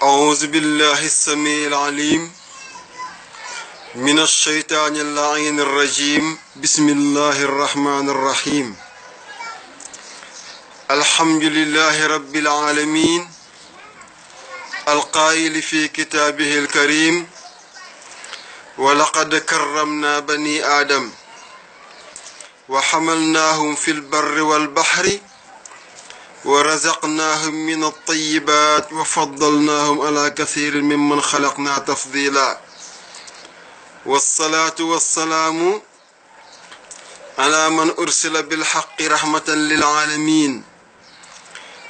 أعوذ بالله السميع العليم من الشيطان اللعين الرجيم بسم الله الرحمن الرحيم الحمد لله رب العالمين القائل في كتابه الكريم ولقد كرمنا بني آدم وحملناهم في البر والبحر ورزقناهم من الطيبات وفضلناهم على كثير ممن خلقنا تفضيلا والصلاة والسلام على من أرسل بالحق رحمة للعالمين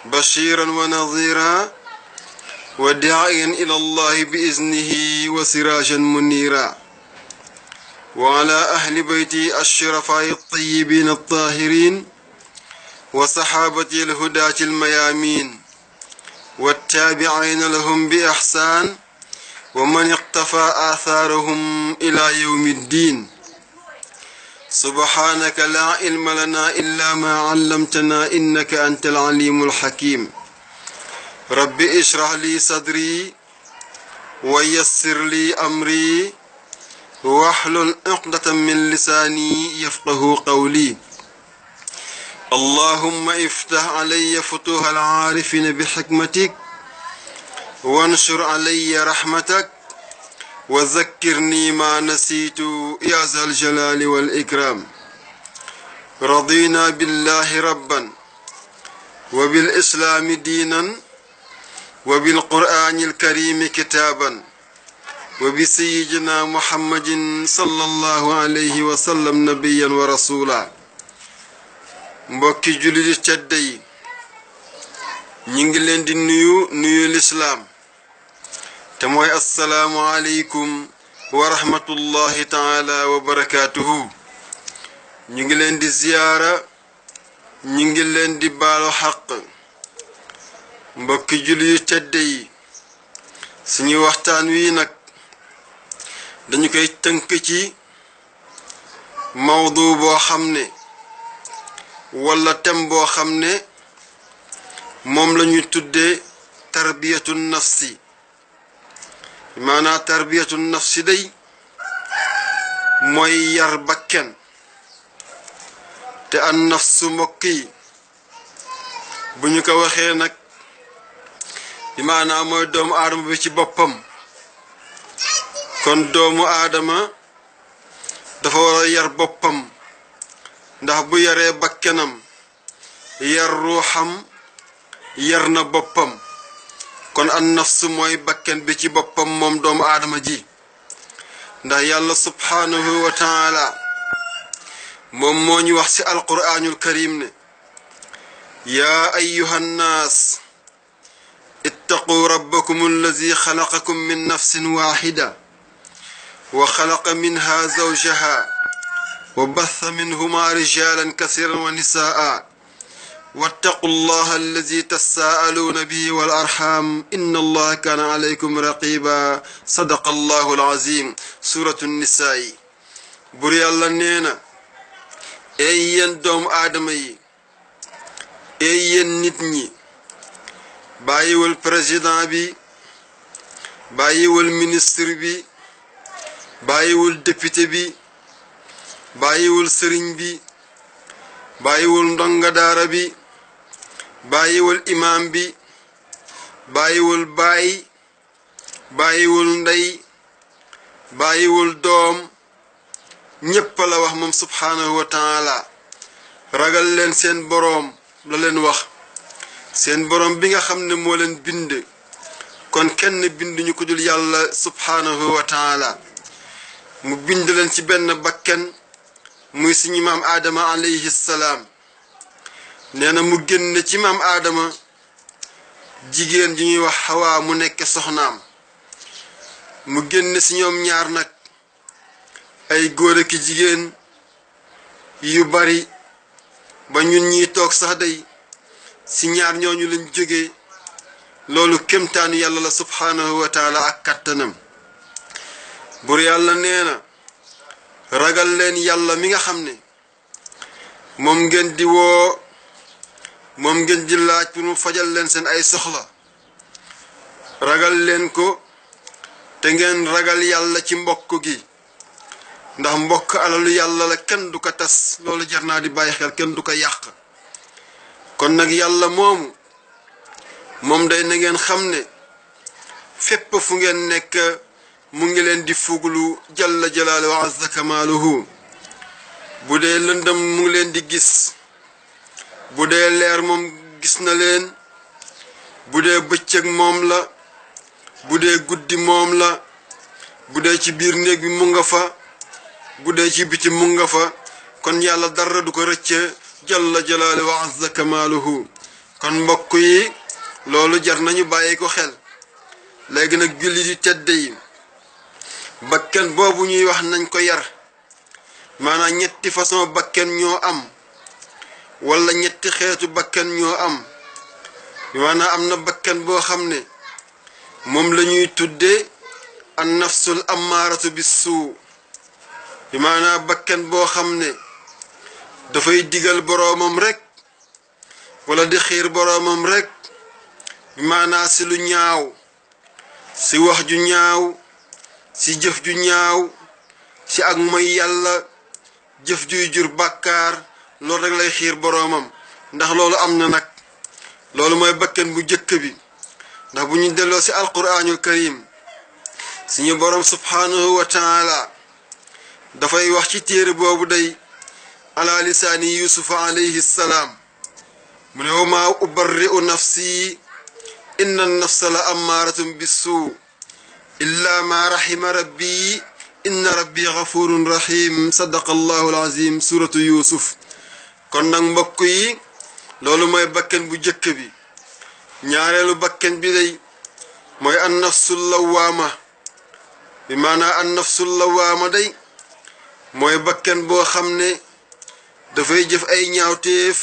بشيرا ونظيرا وداعيا إلى الله بإذنه وسراجا منيرا وعلى أهل بيته الشرفاء الطيبين الطاهرين وصحابة الهداة الميامين والتابعين لهم بإحسان ومن اقتفى آثارهم إلى يوم الدين سبحانك لا علم لنا إلا ما علمتنا إنك أنت العليم الحكيم رب اشرح لي صدري ويسر لي أمري واحلل عقدة من لساني يفقه قولي اللهم افتح علي فتوح العارفين بحكمتك وانشر علي رحمتك وذكرني ما نسيت يا ذا الجلال والإكرام رضينا بالله ربا وبالإسلام دينا وبالقرآن الكريم كتابا وبسيدنا محمد صلى الله عليه وسلم نبيا ورسولا mbokki jullit tedd yi ñi ngi leen di nuyu lislaam te mooy assalaamu aleykum wa rahmatullahi taala wa barakaatuhu ñu ngi leen di ziyaara ñi ngi leen di baalu xaq mbokki jullit tedd yi suñu waxtaan wi nag dañu koy tënk ci mawdu boo xam ne wala tem boo xam ne moom la ñu tuddee tarbiyatu nafsi maanaam tarbiyatu nafsi day mooy yar bakken te an nafsu mbokk yi bu ñu ko waxee nag maanaam mooy doomu aadama bi ci boppam kon doomu aadama dafa war a yar boppam ndax bu yaree bakkenam yar ruuxam yar na boppam kon an nafs mooy bakken bi ci boppam moom doomu aadama ji ndax yàlla subhanahu wa taala moom moo ñu wax ci alquraanul karim ne yaa ayyuhan naas ittaqu rabbakum allazi xalaqakum min nafsin waxida wa xalaqa minha zawjaha وبث منهما رجالا كثيرا ونساء واتقوا الله الذي تساءلون به والأرحام إن الله كان عليكم رقيبا صدق الله العظيم سورة النساء بري الله نينا أيين دوم آدمي أيين نتني بايول بريزيدان بي بايول منستر بي بايول ديبيتي بي bàyyiwul sëriñ bi bàyyiwul ndonga daara bi bàyyiwul imaam bi bàyyiwul baay bàyyiwul ndey bàyyiwul doom ñépp la wax moom subhaanahu wa taala ragal leen seen boroom la leen wax seen boroom bi nga xam ne moo leen bind kon kenn bind ñu ko dul yàlla subhaanahu wa taala mu bind leen ci benn bakken muy suñu maam aadama alayhi salaam nee na mu génn ci maam aadama jigéen ji ñuy wax xawaa mu nekk soxnaam mu génn si ñoom ñaar nag ay góor ak jigéen yu bari ba ñun ñiy toog sax day si ñaar ñooñu lañ jóge loolu kémtaanu yàlla la subhaanahu wa taala ak kattanam bur yàlla nee na ragal leen yàlla mi nga xam ne moom ngeen di woo moom ngeen di laaj pour mu fajal leen seen ay soxla ragal leen ko te ngeen ragal yàlla ci mbokk gi ndax mbokk alalu yàlla la kenn du ko tas loolu jar naa di bàyyi xel kenn du ko yàq kon nag yàlla moom day na ngeen xam ne fépp fu ngeen nekk mu ngi leen di fuglu jalla jalaalu wa azza kamaaluhu bu dee lëndëm mu ngi leen di gis bu dee leer moom gis na leen bu dee bëccëg moom la bu dee guddi moom la bu dee ci biir néeg bi mu nga fa bu dee ci biti mu nga fa kon yàlla dara du ko rëcce jalla jalaalu wa azza kamaaluhu kon mbokk yi loolu jar nañu bàyyi ko xel léegi nag julli di tedde yi bakken boobu ñuy wax nañ ko yar maanaam ñetti façon bakken ñoo am wala ñetti xeetu bakken ñoo am maanaam am na bakken boo xam ne moom la ñuy tuddee an nafsul ammaaratu bis suu maanaam bakken boo xam ne dafay digal boroomam rek wala di xiir boroomam rek maanaam si lu ñaaw si wax ju ñaaw si jëf ju ñaaw si ak moy yàlla jëf juy jur bàkkaar loolu rek lay xiir boroomam ndax loolu am na nag loolu mooy bakken bu jëkk bi ndax bu ñu delloo si alquraanul karim suñu boroom subhaanahu wa taala dafay wax ci téere boobu day ala lisaani yusufa alayhi salaam mu ne wa maa ubarri'u nafsi inna nafsa la ammaaratun bissuu illa ma rahima rabbi inna rabbi gafurun rahim sadaqa allahu alazim suratu yusuf kon nag mbokk yi loolu mooy bakken bu jëkk bi ñaareelu bakken bi day mooy an nafsul lawaama bi maanaa an nafsul lawaama day mooy bakken boo xam ne dafay jëf ay ñaawteef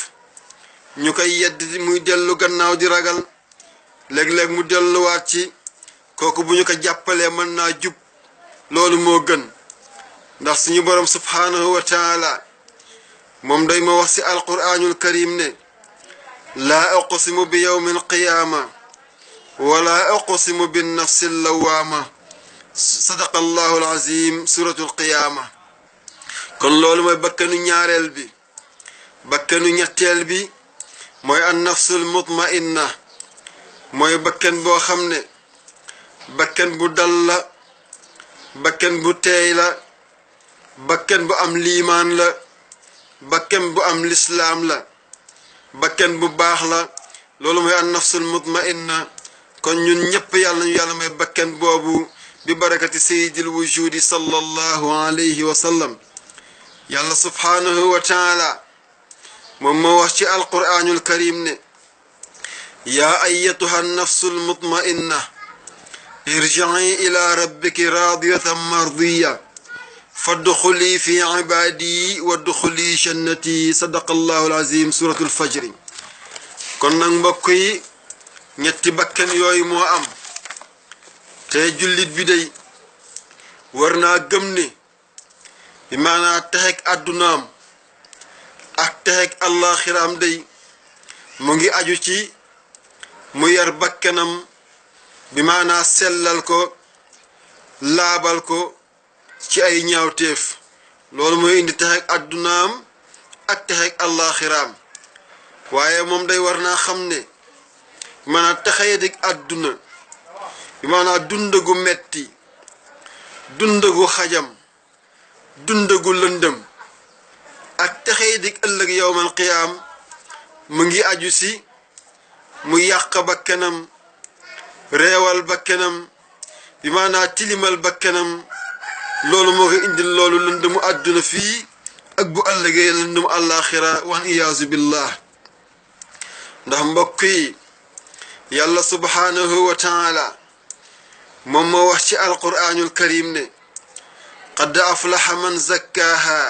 ñu koy yedd muy dellu gannaaw di ragal léeg-léeg mu delluwaat ci kooku bu ñu ko jàppalee mën naa jub loolu moo gën ndax suñu borom subhaanahu wa taala moom day ma wax ci alquraanul karim ne laa uqsimu bi yawmi alqiyaama wala uqsimu bin nafsi lawaama sadaqa allahu alazim suratul qiyaama kon loolu mooy bakkanu ñaareel bi bakkanu ñetteel bi mooy an nafsul mutmainna mooy bakken boo xam ne bakken bu dal la bakken bu teey la bakken bu am liimaan la bakken bu am lislaam la bakken bu baax la loolu mooy an nafsul mutmainna kon ñun ñëpp yàlla nañu yàlla may bakken boobu bi barakati sayyidil wujudi sallallahu alayhi wa sallam yàlla subhaanahu wa taala moom moo wax ci alquraanul karim ne yaa ayyatuha nafsul mutmainna irji'i ila rabbiki radiyatan mardiya fadxuli fi ibadi wadxuli jannati sadaqa allahu alazim suratul fajri kon nag mbokk yi ñetti bakken yooyu moo am te jullit bi day war naa gëm ne bi maanaa texeg àddunaam ak texeg àllaaxiraam day mu ngi aju ci mu yar bakkenam bi maanaa sellal ko laabal ko ci ay ñaawteef loolu mooy indi texeg àddunaam ak texeg àllaaxiraam waaye moom day war naa xam ne maanaa texee dig àdduna bi maanaa dundagu metti dundagu xajam dundagu lëndëm ak texee dig ëllëg yowmal qiyaam mu ngi aju si mu yàq bakkenam reewal bakkenam bi maanaa tilimal bakkenam loolu moo ko indil loolu lëndëmu àdduna fii ak bu ëllëgee lëndëmu àllaaxira wan iyaazu billah ndax mbokk yi yàlla subhaanahu wa taala moom moo wax ci alquraanul karim ne qad aflaha man zakkaaha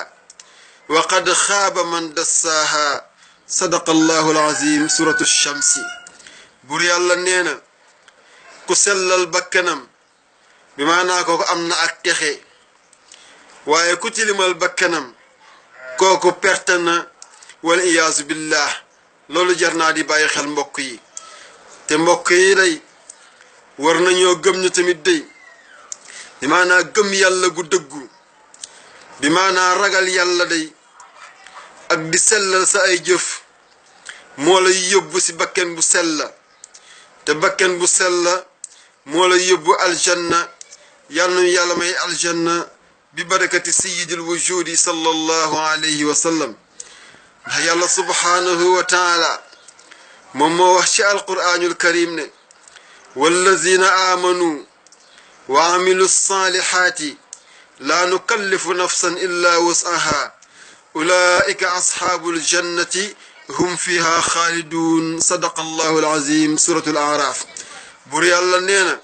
wa qad xaaba man dassaaha sadaqa allahu alazim suratu shamsi bur yàlla nee na ku sellal bakkanam bi maanaa kooku am na ak texe waaye ku tilimal bakkanam kooku perte na wal iyaazu billah loolu jar naa di bàyyi xel mbokk yi te mbokk yi day war nañoo gëm ñu tamit day bi maanaa gëm yàlla gu dëggu bi maanaa ragal yàlla day ak di sellal sa ay jëf moo lay yóbbu si bakken bu sella te bakken bu sella moo lay yóbbu aljanna yàlla nañu yàlla may aljanna bi barakati sayyidil wujudi sallallahu alayhi wa sallam ndax yàlla subhanahu wa taala moom moo wax ci alquraanul karim ne wallazina amanu wa amilu salihaati laa nukallifu nafsan illa wus'aha ulaika ashaabul jannati hum fiha xaalidun sadaqa allahu alazim suratul araf bur yàlla nee na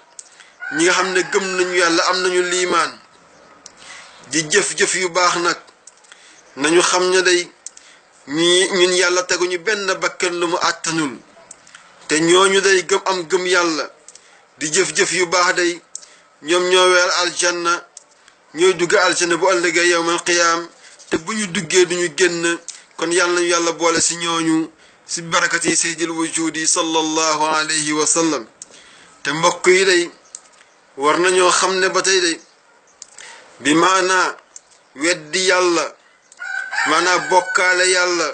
ñi nga xam ne gëm nañu yàlla am nañu liimaan di jëf-jëf yu baax nag nañu xam ne day ñun yàlla teguñu benn bakkan lu mu àttanul te ñooñu day gëm yàlla di jëf-jëf yu baax day ñoom ñoo weer aljanna ñooy dugg aljanna bu ëllëgee yawmal qiyaam te bu ñu duggee duñu génn kon yàlla nañu yàlla boole si ñooñu si barakati sayyidil wujudi sallallahu alayhi wa sallam te mbokk yi day war nañoo xam ne ba tey day bi maanaa weddi yàlla maanaa bokkaale yàlla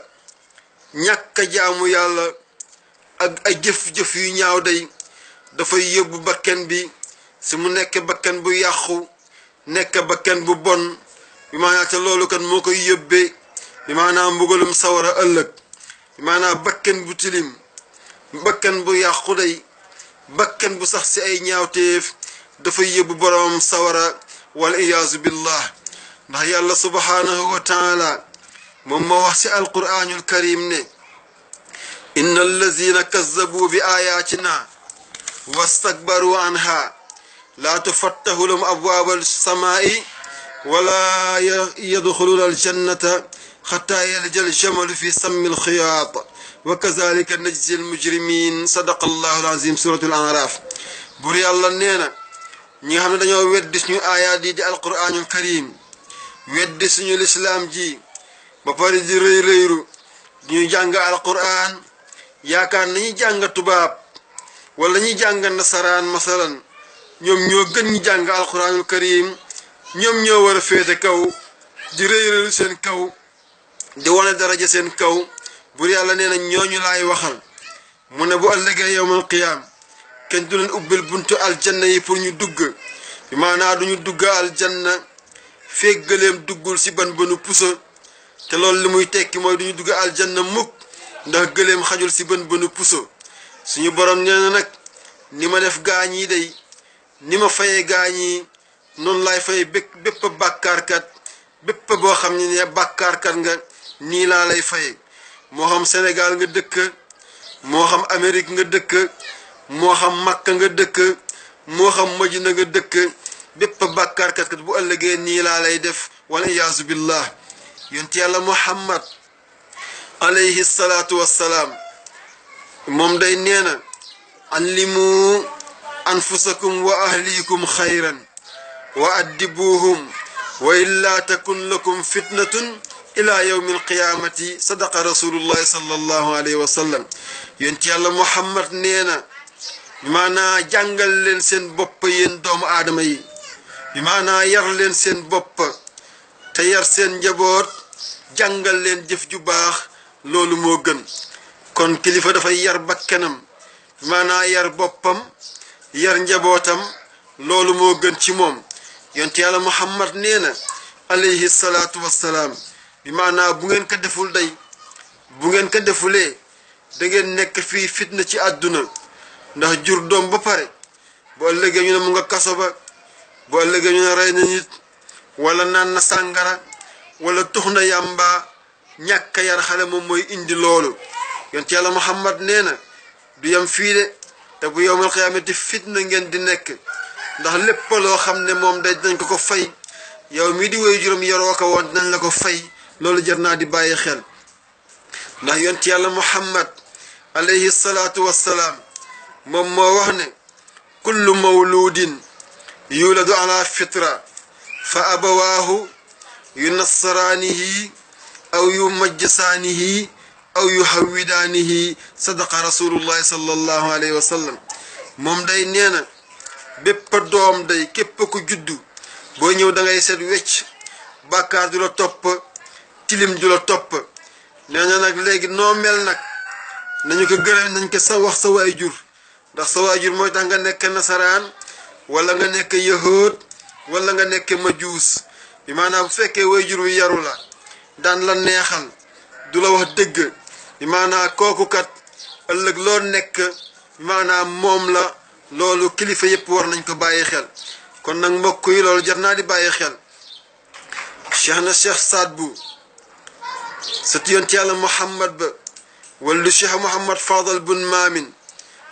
ñàkk a jaamu yàlla ak ay jëf-jëf yu ñaaw day dafay yóbbu bakken bi si mu nekk bakken bu yàqu nekk bakken bu bon bi maanaa te loolu kan moo koy yóbbee bi maanaa mbugalum sawara ëllëg bi maanaa bakken bu tilim bakken bu yàqu day bakken bu sax si ay ñaawteef dafay yóbbu boroom sawara wal iyaazu billah ndax yàlla subhanahu wa taala moom moo wax ci alquraanul karim ne inna allazina kazzabu bi ayatina wastakbaru anha laa tufattahu lahum abwaaba alsamaai wala yadxuluuna aljannata xataa yalija aljamalu fi sammi alxiyaat wa kazalika najzi almujrimin sadaqa allahu alazim suratul araf bur yàlla nee na ñi nga xam ne dañoo weddi suñu aayaat yi di alquraanul karim weddi suñu lislaam ji ba pare di rëy rëyru ñuy jàng alquraan yaakaar nañu jàng tubaab wala ñuy jàng nasaraan masalan ñoom ñoo gën ñu jàng alquraanul karim ñoom ñoo war a féete kaw di rëy rëyru seen kaw di wane daraja seen kaw bur yàlla nee na ñooñu laay waxal mu ne bu ëllëgee yawmal qiyaam kenn du leen ubbil buntu aljanna yi pour ñu dugg bi maanaa duñu dugg aljanna feeg gëleem duggul si ban banu puso te loolu li muy tekki mooy duñu dugg aljanna mukk ndax gëleem xajul si ban banu puso suñu borom nee na nag ni ma def gaañ yi day ni ma fayee gaañ yi noonu laay fay bépp bàkkaarkat bépp boo xam ne bàkkaarkat nga nii laa lay fay moo xam Sénégal nga dëkk moo xam Amérique nga dëkk moo xam Makka nga dëkk moo xam Madina nga dëkk bépp bàkkaarkat bu ëllëgee nii laa lay def wala iyaazu billah yonent yàlla Muhammad alayhi salaatu wassalaam moom day nee na allimu anfusakum wa ahlikum xayran wa addibuhum wa illa takun lakum fitnatun ila yawmi alqiyamati sadaqa rasulullahi sallallahu alayhi wa sallam yonent yàlla Muhammad nee na bi maanaa jàngal leen seen bopp yéen doomu aadama yi bi maanaa yar leen seen bopp te yar seen njaboot jàngal leen jëf ju baax loolu moo gën kon kilifa dafay yar bakkanam bi maanaa yar boppam yar njabootam loolu moo gën ci moom yonent yàlla Muhammad nee na alayhi salaatu wassalaam bi maanaa bu ngeen ko deful day bu ngeen ko defulee da ngeen nekk fii fitna ci àdduna ndax jur doom ba pare bu ëllëgee ñu ne mu nga kaso ba bu ëllëgee ñu ne rey na nit wala naan na sàngara wala tux na yàmba ñàkk yar xale moom mooy indi loolu yonent yàlla Muhammad nee na du yem fii de te bu yowmal xiyaamati fitna ngeen di nekk ndax lépp loo xam ne moom day dañ ko fay yow mii di woy juróom yoroo ko woon dinañ la ko fay loolu jar naa di bàyyi xel ndax yonent yàlla Muhammad alayhi salaatu wassalaam moom moo wax ne kullu mawludin yuladu ala fitra fa abawaahu yunassaraanihi aw yumajjisaanihi aw yuhawwidaanihi sadaqa rasulullahi sallallahu alayhi wa sallam moom day nee na bépp doom day képp ku juddu boo ñëw da ngay seet wecc bàkkaar du la topp tilim du la topp nee na nag léegi noo mel nag nañu ko gërëm nañ ko sa wax sa waajur ndax sa waajur mooy tax nga nekk nasaraan wala nga nekk yahood wala nga nekk majuus bi maanaam bu fekkee waajur wi yaru la daan la neexal du la wax dëgg bi maanaam kooku kat ëllëg loo nekk bi maanaam moom la loolu kilifa yépp war nañ ko bàyyi xel kon nag mbokk yi loolu jar naa di bàyyi xel cheikh Saad Bou sëtu yonent yàlla Muhammad ba wallu cheikh Muhammad Fadal bun Maamin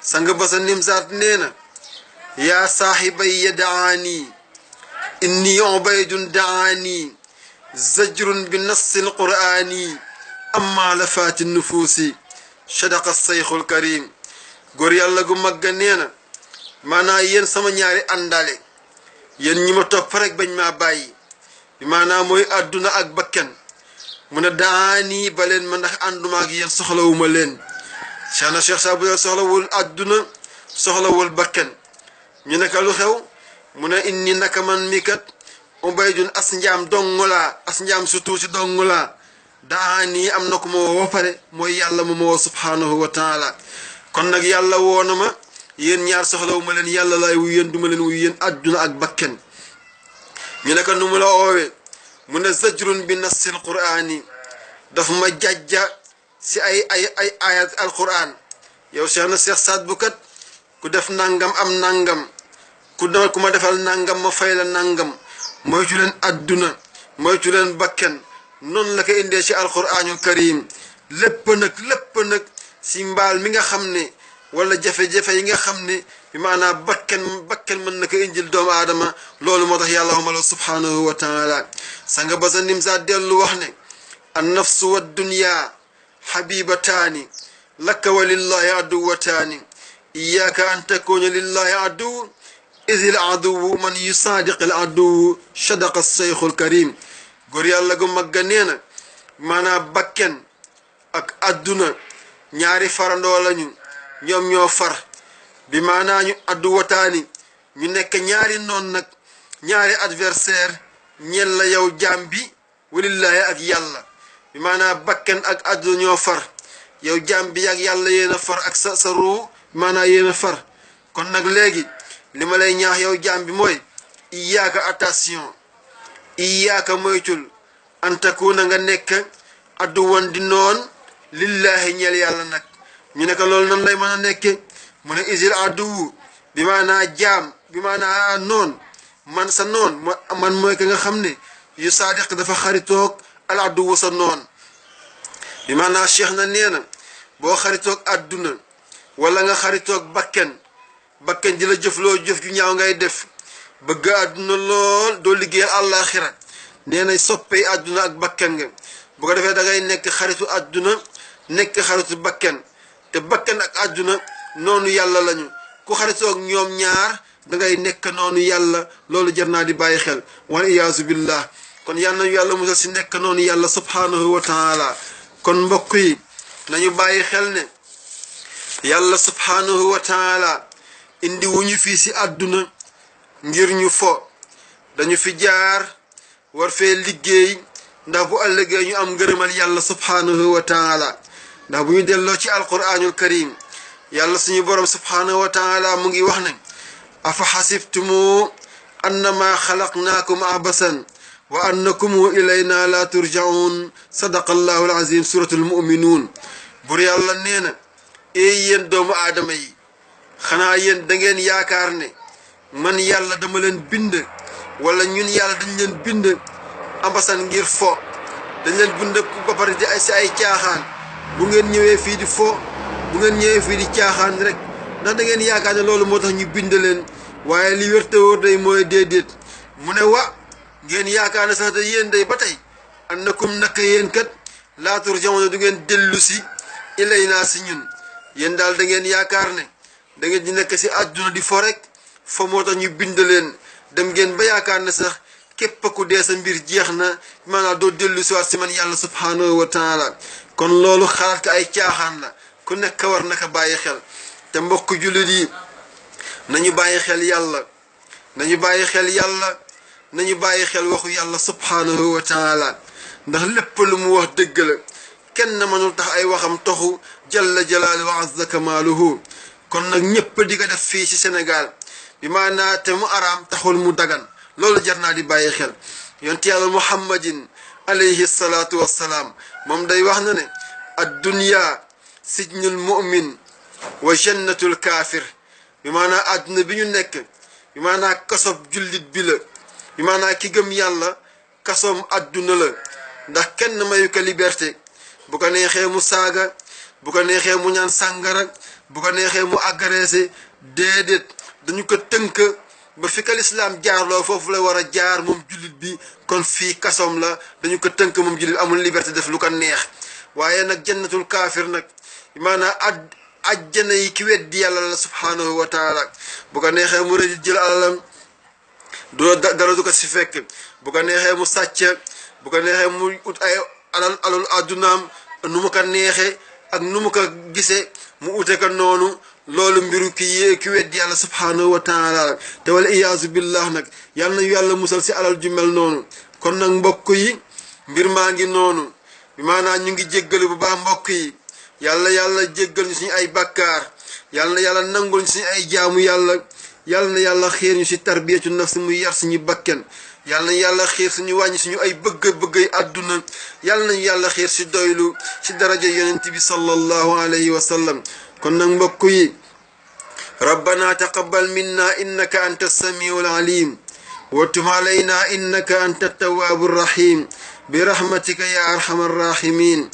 sang basa nimzaat nee na yaa saaxibay daani inni ubaydun daani zajrun bi nassil qur'aani amma la faati nufuusi sadaqa sayxul karim góor yàlla gu magga nee na maanaa yéen sama ñaari àndale yéen ñi ma topp rek bañ maa bàyyi bi maanaa mooy àdduna ak bakken mu ne daani ba leen ma ndax ànduma ak yéen soxlawuma leen cheikh Saad Bou soxlawul àdduna soxlawul bakken ñu ne ka lu xew mu ne inni naka man mi kat ubaydun as njaam dongulaa as njaam su tuuti dongulaa daani am na ku ma woo ba pare mooy yàlla ma woo subhanahu wa taala kon nag yàlla woo na ma yéen ñaar soxlawuma leen yàlla laay wuy yéen duma leen wuy yéen àdduna ak bakken ñu ne ko nu mu la oowee mu ne zajrun bi nassil qur'aani daf ma jajja si ay ayat alquran yow cheikh Saad Bou kat ku def nangam am nangam ku ma defal nangam ma fay la nangam moytu leen àdduna moytu leen bakken noonu la ko indee ci alquranul karim lépp nag si mbaal mi nga xam ne wala jafe-jafe yi nga xam ne bi maanaam bakken mën na ko injil doomu aadama loolu moo tax yàlla xamala subhanahu wa taala sanga basa nimsa dellu wax ne an nafsu wa dunya xabibataani laka wa lillahi aduwataani iyaaka an takuna lillahi aduw idi l aduwu man yusaadiq al aduwu sadaqa sayxul karim góor yàlla gu magga nee na maanaam bakken ak adduna ñaari farandoo lañu ñoom ñoo far bi maanaa ñu addu wataani ñu nekk ñaari noon nag ñaari adversaire ñel la yow jaam bi walillahi ak yàlla bi maanaa bakken ak adduna ñoo far yow jaam bi ak yàlla yéen a far ak sa ruu maanaa yéen a far kon nag léegi li ma lay ñaax yow jaam bi mooy iyaaka attention iyaaka moytul an takuna nga nekk addu wan di noon lillahi ñeel yàlla nag ñu ne ko loolu nan lay mën a nekke mu ne isil aduwu bi maanaa jaam bi maanaa noon man sa noon man mooy ka nga xam ne yu saadiq dafa xaritoog al aduwu sa noon bi maanaa cheikh na nee na boo xaritoog àdduna wala nga xaritoog bakken di la jëfloo jëf ju ñaaw ngay def bëgg àdduna lool doo liggéeyal àllaaxira nee na soppey àdduna ak bakken nga bu ko defee da ngay nekk xaritu àdduna nekk xaritu bakken te bakken ak àdduna noonu yàlla lañu ku xaritoog ñoom ñaar da ngay nekk noonu yàlla loolu jar naa di bàyyi xel wal iyaazu billah kon yal nañu yàlla musal si nekk noonu yàlla subhanahu wa taala kon mbokk yi nañu bàyyi xel ne yàlla subhanahu wa taala indi wuñu fii si àdduna ngir ñu fo dañu fi jaar war fee liggéey ndax bu ëllëgee ñu am ngërëmal yàlla subhanahu wa taala ndax bu ñu delloo ci alquranul karim yàlla suñu borom subhanahu wa taala mu ngi wax ne afa xasibtumu annama xalaqnaakum abasan wa annakum ilayna la turjaun sadaqa allahu alazim suratul muminuun bur yàlla nee na yéen doomu aadama yi xanaa yéen da ngeen yaakaar ne man yàlla dama leen bind wala ñun yàlla dañ leen bind ambasan ngir fo dañ leen bind ba pare di si ay caaxaan bu ngeen ñëwee fii di fo bu ngeen ñëwee fii di caaxaan rek ndax da ngeen yaakaar ne loolu moo tax ñu bind leen waaye li wér te wóor day mooy déedéet mu ne wa ngeen yaakaar ne sax te yéen day ba tey annakum naka yéen kat laa turja'uuna du ngeen dellu si ilaynaa si ñun yéen daal da ngeen yaakaar ne da ngeen di nekk si àdduna di fo rek fa moo tax ñu bind leen dem ngeen ba yaakaar ne sax képp ku dee sa mbir jeex na maanaam doo dellu si waat si man yàlla subhanahu wa taala kon loolu xalaat ka ay caaxaan la ku nekk war naka bàyyi xel te mbokk jullit yi nañu bàyyi xel yàlla nañu bàyyi xel yàlla nañu bàyyi xel waxu yàlla subhanahu wa taala ndax lépp lu mu wax dëgg la kenn mënul tax ay waxam toxu jalla jalaalu wa azza kamaaluhu kon nag ñëpp di ko def fii ci Sénégal bi maanaa te mu araam taxul mu dagan loolu jar naa di bàyyi xel yonent yàlla muhammadin alayhi salaatu wassalaam moom day wax na ne addunya sijnul mu'min wa jannatul kaafir bi maanaa àdduna bi ñu nekk bi maanaa kasob jullit bi la bi maanaa ki gëm yàlla kasoom àdduna la ndax kenn mayu ko liberté bu ko neexee mu saaga bu ko neexee mu ñaan sàngara bu ko neexee mu agressé déedéet dañu ko tënk ba fi ka lislaam jaarloo foofu la war a jaar moom jullit bi kon fii kasoom la dañu ko tënk moom jullit amul liberté def lu ko neex waaye nag jannatul kaafir nag maanaam ajjana yi ki weddi yàlla la subhanahu wa taala bu ko neexee mu rëdd jël alalam dara du ko si fekk bu ko neexee mu sàcc bu ko neexee mu ut ay alal addunaam nu mu ko neexee ak nu mu ko gisee mu ute ko noonu loolu mbiru ki weddi yàlla subhanahu wa taala te wala iyaazu billah nag yàlla nañu yàlla musal si alal ju mel noonu kon nag mbokk yi mbir maa ngi noonu bi maanaam ñu ngi jéggalu bu baax mbokk yi yàlla jéggal ñu suñu ay bakkaar yàlla nangul ñu suñu ay jaamu yàlla xiir ñu si tarbiyatu nafs muy yar suñu bakken yàlla xiir suñu wàññi suñu ay bëgg àdduna yàlla xiir si doylu si daraja yonent bi sallallahu alayhi wa sallam kon nag mbokk yi rabbana taqabbal minna innaka anta samiu alalim wa tub alayna innaka anta tawwabu rahim bi rahmatika ya arhamar rahimin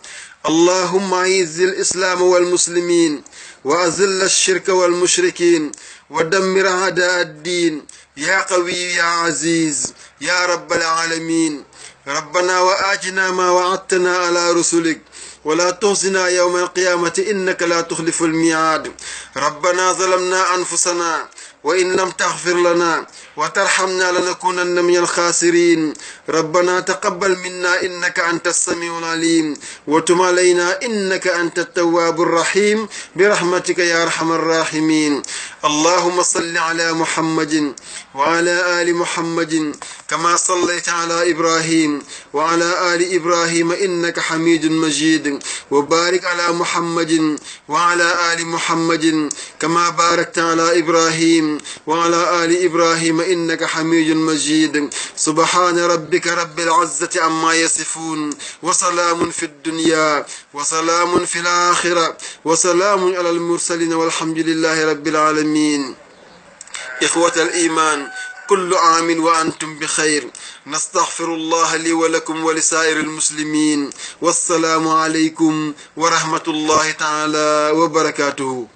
اللهم أعز الإسلام والمسلمين وأذل الشرك والمشركين ودمر أعداء الدين يا قوي يا عزيز يا رب العالمين ربنا وآتنا ما وعدتنا على رسلك ولا تخزنا يوم القيامة إنك لا تخلف الميعاد ربنا ظلمنا أنفسنا وإن لم تغفر لنا وترحمنا لنكونن من الخاسرين ربنا تقبل منا إنك أنت السميع العليم وتب علينا إنك أنت التواب الرحيم برحمتك يا أرحم الراحمين اللهم صل على محمد وعلى آل محمد كما صليت على إبراهيم وعلى آل إبراهيم إنك حميد مجيد وبارك على محمد وعلى آل محمد كما باركت على إبراهيم وعلى آل إبراهيم إنك حميد مجيد سبحان ربك رب العزة عما يصفون وسلام في الدنيا وسلام في الآخرة وسلام على المرسلين والحمد لله رب العالمين إخوة الإيمان كل عام وأنتم بخير نستغفر الله لي ولكم ولسائر المسلمين والسلام عليكم ورحمة الله تعالى وبركاته